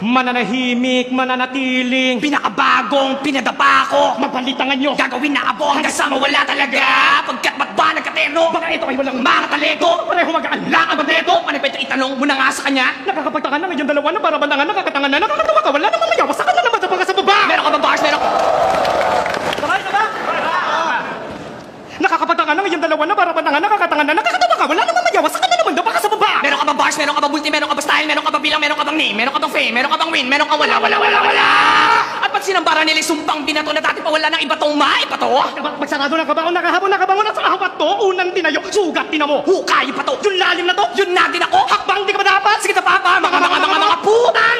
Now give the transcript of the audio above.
Mananahimik, mananatiling Pinakabagong pinadapa ko. mabalitangan nyo. Gagawin na abo hanggang sa mawala talaga. Pagkat ba't ba nagkatero? Baka ito ay walang Mga talego. pareho magaan. Lakad ba neto? Ano ba ito itanong mo na nga sa kanya? Nakakapagtaka na ngayong dalawa na para bandangan, nakakatangan na, nakakatawa ka, wala namang magawa. Saka na naman ka sa baba. Meron ka ba bars? Meron ka? Sabay na ba? Nakakapagtaka na ngayong dalawa na para bandangan, nakakatangan na, nakakatawa ka, wala namang magawa. Saka na naman ka sa baba. Meron ka ba bars? Meron ka ba multi? Meron ka ba style? Meron ka ba bilang? Meron ka bang name? Meron ka bang fame? Meron ka bang win? Meron ka wala? At ba't sinambara nila yung sumpang binato na dati pa wala ng iba tong maipato? Magsarado ng kabangon, nakabangon at sa ahawat to, unang tinayo, sugat tinamo. Hukay pa to. Yung lalim na to, Yun na din ako. hakbang di ka ba dapat? Sige na papa, mga putang